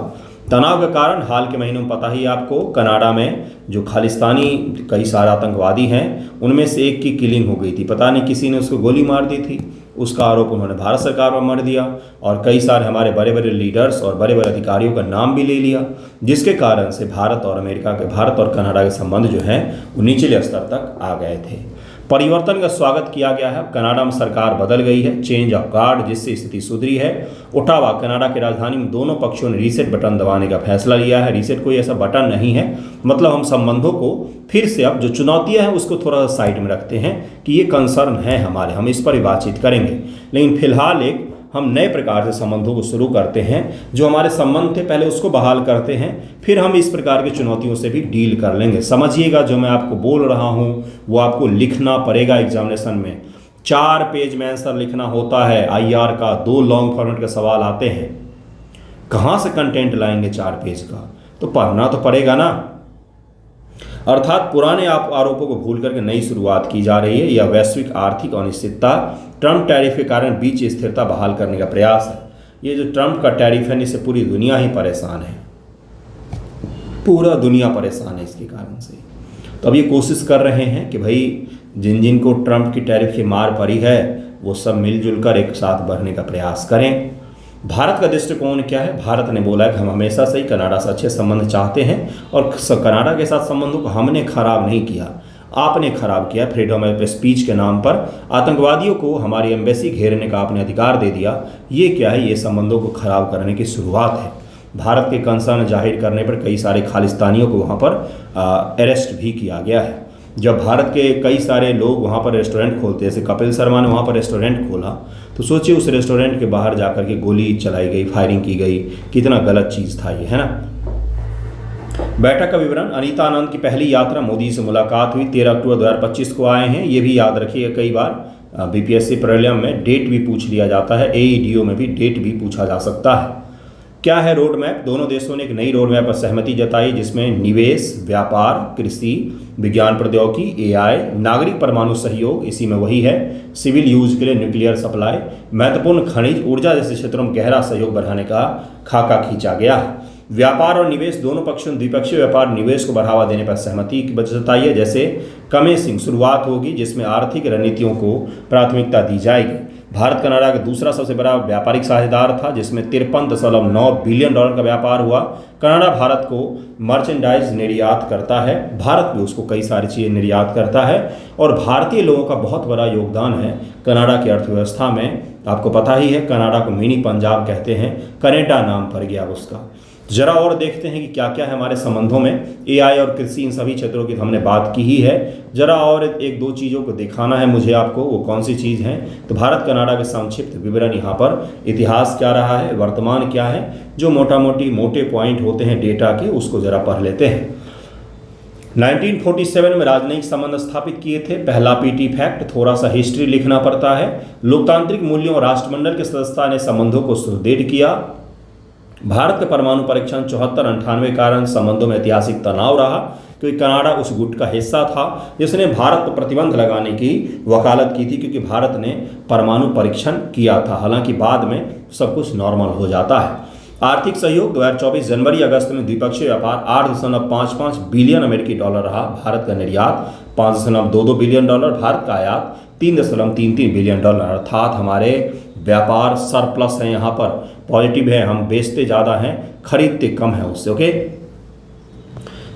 तनाव के कारण हाल के महीनों में पता ही आपको, कनाडा में जो खालिस्तानी कई सारे आतंकवादी हैं उनमें से एक की किलिंग हो गई थी। पता नहीं किसी ने उसको गोली मार दी थी, उसका आरोप उन्होंने भारत सरकार पर मर दिया और कई सारे हमारे बड़े बड़े लीडर्स और बड़े बड़े अधिकारियों का नाम भी ले लिया, जिसके कारण से भारत और कनाडा के संबंध जो हैं वो निचले स्तर तक आ गए थे। परिवर्तन का स्वागत किया गया है। कनाडा में सरकार बदल गई है, चेंज ऑफ गार्ड, जिससे स्थिति सुधरी है। ओटावा, कनाडा की राजधानी में दोनों पक्षों ने रीसेट बटन दबाने का फैसला लिया है। रीसेट कोई ऐसा बटन नहीं है, मतलब हम संबंधों को फिर से, अब जो चुनौतियां हैं उसको थोड़ा सा साइड में रखते हैं कि ये कंसर्न है हमारे, हम इस पर भी बातचीत करेंगे। लेकिन फिलहाल हम नए प्रकार से संबंधों को शुरू करते हैं। जो हमारे संबंध थे पहले उसको बहाल करते हैं, फिर हम इस प्रकार की चुनौतियों से भी डील कर लेंगे। समझिएगा, जो मैं आपको बोल रहा हूँ वो आपको लिखना पड़ेगा एग्जामिनेशन में। 4 पेज में आंसर लिखना होता है IR का, 2 लॉन्ग फॉर्मेट के सवाल आते हैं। कहाँ से कंटेंट लाएंगे 4 पेज का? तो पढ़ना तो पड़ेगा ना। अर्थात पुराने आरोपों को भूल करके नई शुरुआत की जा रही है। यह वैश्विक आर्थिक अनिश्चितता, ट्रंप टैरिफ के कारण बीच स्थिरता बहाल करने का प्रयास है। ये जो ट्रंप का टैरिफ है, इससे पूरी दुनिया ही परेशान है, पूरा दुनिया परेशान है इसके कारण से। तो अब ये कोशिश कर रहे हैं कि भाई जिन जिन को ट्रंप की टैरिफ की मार पड़ी है वो सब मिलजुल कर एक साथ बढ़ने का प्रयास करें। भारत का दृष्टिकोण क्या है? भारत ने बोला कि हम हमेशा से ही कनाडा से अच्छे संबंध चाहते हैं और कनाडा के साथ संबंधों को हमने खराब नहीं किया, आपने खराब किया। फ्रीडम ऑफ स्पीच के नाम पर आतंकवादियों को हमारी एम्बेसी घेरने का आपने अधिकार दे दिया। ये क्या है? ये संबंधों को खराब करने की शुरुआत है। भारत के कंसर्न जाहिर करने पर कई सारे खालिस्तानियों को वहाँ पर अरेस्ट भी किया गया है। जब भारत के कई सारे लोग वहाँ पर रेस्टोरेंट खोलते, जैसे कपिल शर्मा ने वहाँ पर रेस्टोरेंट खोला, तो सोचिए उस रेस्टोरेंट के बाहर जाकर के गोली चलाई गई, फायरिंग की गई, कितना गलत चीज़ था ये, है ना। बैठक का विवरण। अनीता आनंद की पहली यात्रा, मोदी से मुलाकात हुई, 13 अक्टूबर 2025 को आए हैं। ये भी याद रखिएगा, कई बार BPSC प्रीलिम में डेट भी पूछ लिया जाता है, AEDO में भी डेट भी पूछा जा सकता है। क्या है रोड मैप? दोनों देशों ने एक नई रोड मैप पर सहमति जताई, जिसमें निवेश, व्यापार, कृषि, विज्ञान प्रौद्योगिकी, AI, नागरिक परमाणु सहयोग, इसी में वही है, सिविल यूज के लिए न्यूक्लियर सप्लाई, महत्वपूर्ण खनिज ऊर्जा जैसे क्षेत्रों में गहरा सहयोग बढ़ाने का खाका खींचा गया है। व्यापार और निवेश दोनों पक्षों ने द्विपक्षीय व्यापार निवेश को बढ़ावा देने पर सहमति जताई है। जैसे कमेसिंग शुरुआत होगी, जिसमें आर्थिक रणनीतियों को प्राथमिकता दी जाएगी। भारत कनाडा का दूसरा सबसे बड़ा व्यापारिक साझेदार था, जिसमें 53.9 बिलियन डॉलर का व्यापार हुआ। कनाडा भारत को मर्चेंडाइज निर्यात करता है, भारत भी उसको कई सारी चीज़ें निर्यात करता है, और भारतीय लोगों का बहुत बड़ा योगदान है कनाडा की अर्थव्यवस्था में। आपको पता ही है, कनाडा को मिनी पंजाब कहते हैं, कनाडा नाम पड़ गया उसका। जरा और देखते हैं कि क्या क्या है हमारे संबंधों में। AI और कृषि, इन सभी क्षेत्रों की हमने बात की ही है। जरा और 1-2 चीज़ों को दिखाना है मुझे आपको, वो कौन सी चीज़ है। तो भारत कनाडा के संक्षिप्त विवरण यहाँ पर, इतिहास क्या रहा है, वर्तमान क्या है, जो मोटे पॉइंट होते हैं डेटा के, उसको जरा पढ़ लेते हैं। 1947 में राजनयिक संबंध स्थापित किए थे। पहला PT फैक्ट, थोड़ा सा हिस्ट्री लिखना पड़ता है। लोकतांत्रिक मूल्यों और राष्ट्रमंडल की सदस्यता ने संबंधों को सुदृढ़ किया। भारत का परमाणु परीक्षण 74-98 कारण संबंधों में ऐतिहासिक तनाव रहा, क्योंकि कनाडा उस गुट का हिस्सा था जिसने भारत पर प्रतिबंध लगाने की वकालत की थी, क्योंकि भारत ने परमाणु परीक्षण किया था। हालांकि बाद में सब कुछ नॉर्मल हो जाता है। आर्थिक सहयोग 2024 जनवरी अगस्त में द्विपक्षीय व्यापार 8.55 बिलियन अमेरिकी डॉलर रहा। भारत का निर्यात 5.22 बिलियन डॉलर, भारत का आयात 3.33 बिलियन डॉलर, अर्थात हमारे व्यापार सरप्लस है, यहाँ पर पॉजिटिव है, हम बेचते ज़्यादा हैं, खरीदते कम है उससे। ओके।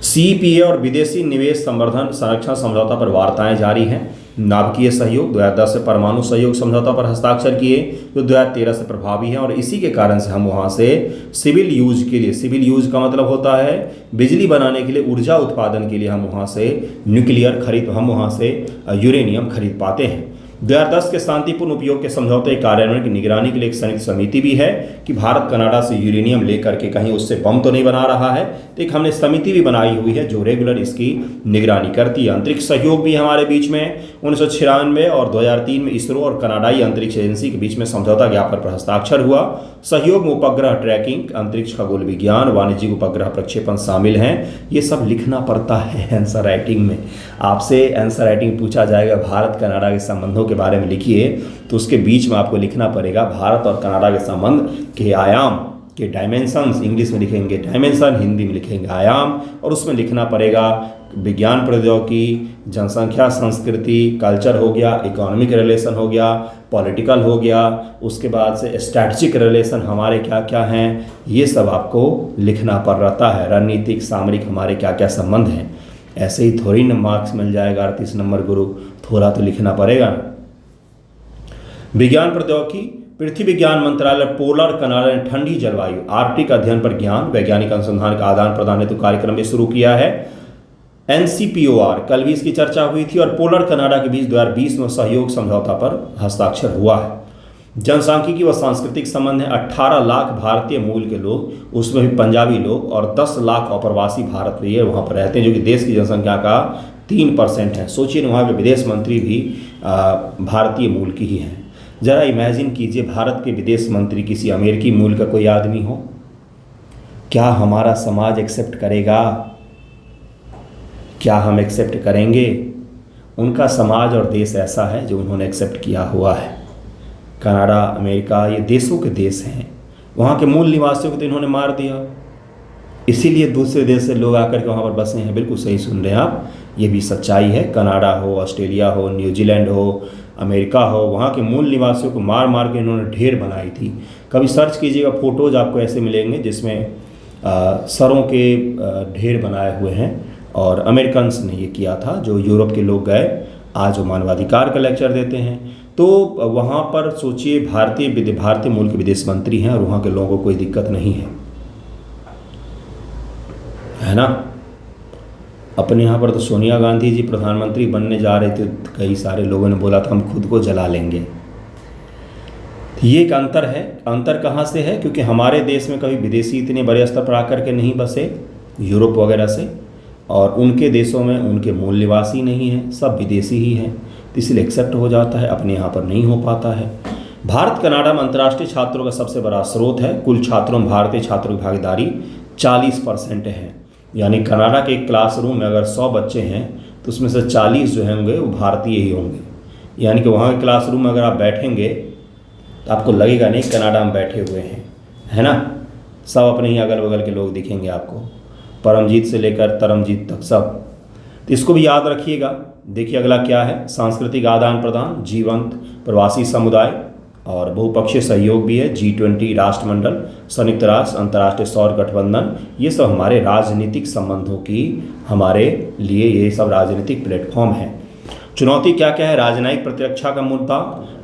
CEPA और विदेशी निवेश संवर्धन संरक्षण समझौता पर वार्ताएं जारी हैं। नाभिकीय सहयोग 2010 से परमाणु सहयोग समझौता पर हस्ताक्षर किए, जो 2013 से प्रभावी है, और इसी के कारण से हम वहाँ से सिविल यूज के लिए, सिविल यूज का मतलब होता है बिजली बनाने के लिए, ऊर्जा उत्पादन के लिए हम वहाँ से न्यूक्लियर खरीद, हम वहाँ से यूरेनियम खरीद पाते हैं। 2010 के शांतिपूर्ण उपयोग के समझौते कार्यान्वयन की निगरानी के लिए एक संयुक्त समिति भी है कि भारत कनाडा से यूरेनियम लेकर के कहीं उससे बम तो नहीं बना रहा है। तो एक हमने समिति भी बनाई हुई है जो रेगुलर इसकी निगरानी करती है। अंतरिक्ष सहयोग भी हमारे बीच में 1996 और 2003 में इसरो और कनाडाई अंतरिक्ष एजेंसी के बीच में समझौता ज्ञापन पर हस्ताक्षर हुआ। सहयोग में उपग्रह ट्रैकिंग, अंतरिक्ष खगोल विज्ञान, वाणिज्यिक उपग्रह प्रक्षेपण शामिल हैं। ये सब लिखना पड़ता है आंसर राइटिंग में। आपसे आंसर राइटिंग पूछा जाएगा भारत कनाडा के संबंधों के बारे में लिखिए, तो उसके बीच में आपको लिखना पड़ेगा भारत और कनाडा के संबंध के आयाम के डायमेंशंस, इंग्लिश में लिखेंगे डायमेंशन, हिंदी में लिखेंगे आयाम, और उसमें लिखना पड़ेगा विज्ञान प्रौद्योगिकी, जनसंख्या, संस्कृति, कल्चर हो गया, इकोनॉमिक रिलेशन हो गया, पॉलिटिकल हो गया, उसके बाद से स्ट्रैटेजिक रिलेशन हमारे क्या क्या हैं, ये सब आपको लिखना पड़ रहता है। रणनीतिक, सामरिक हमारे क्या क्या संबंध हैं। ऐसे ही थोड़ी न मार्क्स मिल जाएगा 38 नंबर गुरु, थोड़ा तो लिखना पड़ेगा। विज्ञान प्रौद्योगिकी, पृथ्वी विज्ञान मंत्रालय पोलर कनाडा ने ठंडी जलवायु आर्कटिक अध्ययन पर ज्ञान वैज्ञानिक अनुसंधान का आदान प्रदान हेतु कार्यक्रम भी शुरू किया है। NCPOR, कल भी इसकी चर्चा हुई थी, और पोलर कनाडा के बीच 2020 में सहयोग समझौता पर हस्ताक्षर हुआ है। जनसांख्यिकी व सांस्कृतिक संबंध है। 18 लाख भारतीय मूल के लोग, उसमें भी पंजाबी लोग, और 10 लाख अप्रवासी भारतीय वहाँ पर रहते हैं, जो कि देश की जनसंख्या का 3% है। सोचिए, वहाँ के विदेश मंत्री भी भारतीय मूल की ही हैं। ज़रा इमेजिन कीजिए, भारत के विदेश मंत्री किसी अमेरिकी मूल का कोई आदमी हो, क्या हमारा समाज एक्सेप्ट करेगा? क्या हम एक्सेप्ट करेंगे? उनका समाज और देश ऐसा है जो उन्होंने एक्सेप्ट किया हुआ है। कनाडा, अमेरिका, ये देशों के देश हैं। वहाँ के मूल निवासियों को तो इन्होंने मार दिया, इसीलिए दूसरे देश से लोग आकर के वहाँ पर बसे हैं। बिल्कुल सही सुन रहे हैं आप, ये भी सच्चाई है। कनाडा हो, ऑस्ट्रेलिया हो, न्यूजीलैंड हो, अमेरिका हो, वहाँ के मूल निवासियों को मार मार के इन्होंने ढेर बनाई थी। कभी सर्च कीजिएगा, फ़ोटोज़ आपको ऐसे मिलेंगे जिसमें सरों के ढेर बनाए हुए हैं, और अमेरिकन्स ने ये किया था। जो यूरोप के लोग गए, आज वो मानवाधिकार का लेक्चर देते हैं। तो वहाँ पर सोचिए, भारतीय मूल के विदेश मंत्री हैं और वहाँ के लोगों को कोई दिक्कत नहीं है ना। अपने यहाँ पर तो सोनिया गांधी जी प्रधानमंत्री बनने जा रहे थे, तो कई सारे लोगों ने बोला था हम खुद को जला लेंगे। ये एक अंतर है। अंतर कहाँ से है? क्योंकि हमारे देश में कभी विदेशी इतने बड़े स्तर पर आकर के नहीं बसे, यूरोप वगैरह से, और उनके देशों में उनके मूल निवासी नहीं हैं, सब विदेशी ही हैं, तो इसलिए एक्सेप्ट हो जाता है। अपने यहाँ पर नहीं हो पाता है। भारत कनाडा में अंतर्राष्ट्रीय छात्रों का सबसे बड़ा स्रोत है। कुल छात्रों में भारतीय छात्रों की भागीदारी 40% है। यानी कनाडा के एक क्लासरूम में अगर 100 बच्चे हैं तो उसमें से 40 जो होंगे वो भारतीय ही होंगे। यानी कि वहाँ के क्लासरूम में अगर आप बैठेंगे तो आपको लगेगा नहीं कनाडा में बैठे हुए हैं, है ना। सब अपने ही अगल बगल के लोग दिखेंगे आपको, परमजीत से लेकर तरमजीत तक सब। तो इसको भी याद रखिएगा। देखिए अगला क्या है, सांस्कृतिक आदान प्रदान, जीवंत प्रवासी समुदाय और बहुपक्षीय सहयोग भी है। G20 राष्ट्रमंडल, संयुक्त राष्ट्र, अंतर्राष्ट्रीय सौर गठबंधन, ये सब हमारे राजनीतिक संबंधों की, हमारे लिए ये सब राजनीतिक प्लेटफॉर्म है। चुनौती क्या क्या है? राजनयिक प्रतिरक्षा का मुद्दा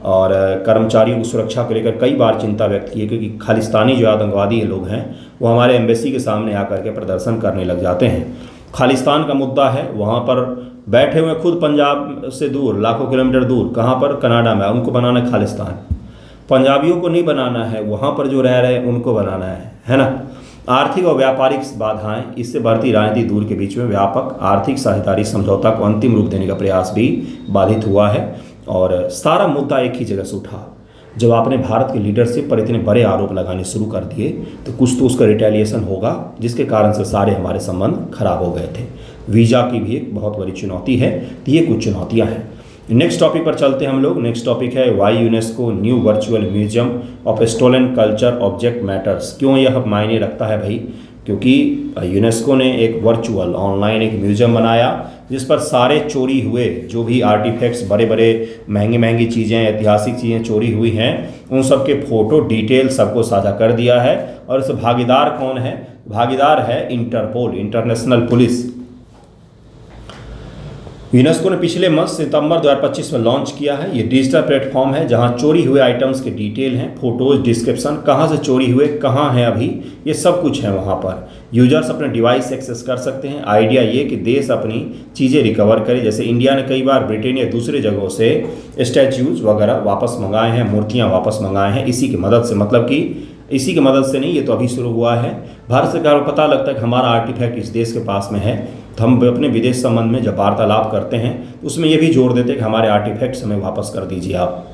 और कर्मचारियों की सुरक्षा को लेकर कई बार चिंता व्यक्त की है, क्योंकि खालिस्तानी जो आतंकवादी लोग हैं वो हमारे एम्बेसी के सामने आकर के प्रदर्शन करने लग जाते हैं। खालिस्तान का मुद्दा है, वहाँ पर बैठे हुए खुद पंजाब से दूर, लाखों किलोमीटर दूर, कहाँ पर? कनाडा में, उनको बनाना है खालिस्तान। पंजाबियों को नहीं बनाना है, वहाँ पर जो रह रहे हैं उनको बनाना है ना। आर्थिक और व्यापारिक बाधाएं, इससे बढ़ती राजनीतिक दूर के बीच में व्यापक आर्थिक साझेदारी समझौता को अंतिम रूप देने का प्रयास भी बाधित हुआ है। और सारा मुद्दा एक ही जगह से उठा। जब आपने भारत के लीडरशिप पर इतने बड़े आरोप लगाने शुरू कर दिए तो कुछ तो उसका रिटेलिएशन होगा, जिसके कारण से सारे हमारे संबंध खराब हो गए थे। वीज़ा की भी एक बहुत बड़ी चुनौती है। तो ये कुछ चुनौतियाँ हैं। नेक्स्ट टॉपिक पर चलते हैं हम लोग। नेक्स्ट टॉपिक है why UNESCO new virtual museum of stolen culture object matters. क्यों यह मायने रखता है भाई? क्योंकि यूनेस्को ने एक वर्चुअल ऑनलाइन एक म्यूजियम बनाया जिस पर सारे चोरी हुए जो भी आर्टिफैक्ट्स, बड़े बड़े महंगी चीज़ें, ऐतिहासिक चीज़ें चोरी हुई हैं, उन सब के फ़ोटो डिटेल सबको साझा कर दिया है। और इस भागीदार कौन है? भागीदार है इंटरपोल, इंटरनेशनल पुलिस। यूनेस्को ने पिछले माह सितंबर 2025 में लॉन्च किया है। ये डिजिटल प्लेटफॉर्म है जहां चोरी हुए आइटम्स के डिटेल हैं, फोटोज, डिस्क्रिप्शन, कहां से चोरी हुए, कहां हैं अभी, ये सब कुछ है वहां पर। यूजर्स अपने डिवाइस एक्सेस कर सकते हैं। आइडिया ये कि देश अपनी चीज़ें रिकवर करे। जैसे इंडिया ने कई बार ब्रिटेन या दूसरे जगहों से स्टैच्यूज वगैरह वापस मंगाए हैं, मूर्तियाँ वापस मंगाए हैं इसी की मदद से। मतलब कि इसी की मदद से नहीं, ये तो अभी शुरू हुआ है। भारत सरकार को पता लगता है कि हमारा आर्टिफैक्ट इस देश के पास में है, तो हम अपने विदेश संबंध में जब वार्तालाप करते हैं तो उसमें ये भी जोड़ देते हैं कि हमारे आर्टिफैक्ट्स हमें वापस कर दीजिए आप।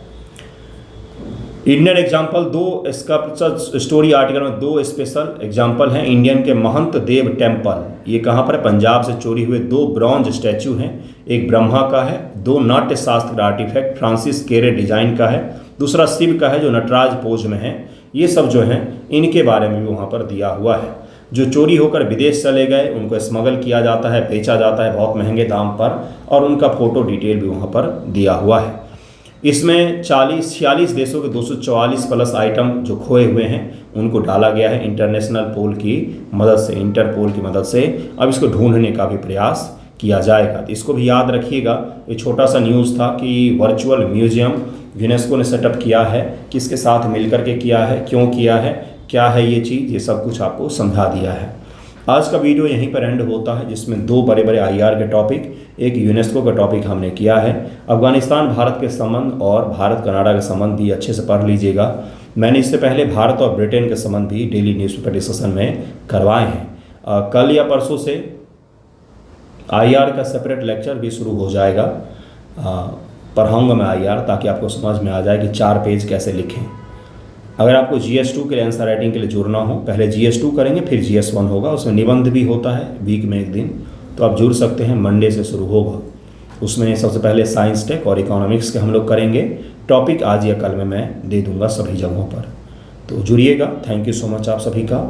Indian example, 2 sculpture story article में 2 स्पेशल एग्जाम्पल हैं। इंडियन के महंत देव टेम्पल, ये कहाँ पर है? पंजाब से चोरी हुए 2 ब्रॉन्ज स्टैचू हैं। एक ब्रह्मा का है, 2 नाट्य शास्त्र आर्टिफैक्ट फ्रांसिस केरे डिजाइन का है, दूसरा शिव का है जो नटराज पोज में है। ये सब जो हैं इनके बारे में भी वहाँ पर दिया हुआ है। जो चोरी होकर विदेश चले गए उनको स्मगल किया जाता है, बेचा जाता है बहुत महंगे दाम पर, और उनका फ़ोटो डिटेल भी वहाँ पर दिया हुआ है। इसमें 46 देशों के 244 प्लस आइटम जो खोए हुए हैं उनको डाला गया है इंटरनेशनल पोल की मदद से, इंटरपोल की मदद से। अब इसको ढूंढने का भी प्रयास किया जाएगा। तो इसको भी याद रखिएगा। ये छोटा सा न्यूज़ था कि वर्चुअल म्यूजियम यूनेस्को ने सेटअप किया है, किसके साथ मिलकर के किया है, क्यों किया है, क्या है ये चीज़, ये सब कुछ आपको समझा दिया है। आज का वीडियो यहीं पर एंड होता है, जिसमें 2 बड़े बड़े आईआर के टॉपिक, एक यूनेस्को का टॉपिक हमने किया है। अफगानिस्तान भारत के संबंध और भारत कनाडा के संबंध भी अच्छे से पढ़ लीजिएगा। मैंने इससे पहले भारत और ब्रिटेन के संबंध भी डेली न्यूज़पेपर डिस्कशन में करवाए हैं। कल या परसों से आईआर का सेपरेट लेक्चर भी शुरू हो जाएगा। पढ़ाऊँगा मैं आईआर, ताकि आपको समझ में आ जाए कि 4 पेज कैसे लिखें। अगर आपको GS2 के लिए आंसर राइटिंग के लिए जुड़ना हो, पहले GS2 करेंगे फिर GS1 होगा, उसमें निबंध भी होता है वीक में 1 दिन, तो आप जुड़ सकते हैं। मंडे से शुरू होगा। उसमें सबसे पहले साइंस टेक और इकोनॉमिक्स के हम लोग करेंगे। टॉपिक आज या कल में मैं दे दूंगा सभी जगहों पर, तो जुड़िएगा। थैंक यू सो मच आप सभी का।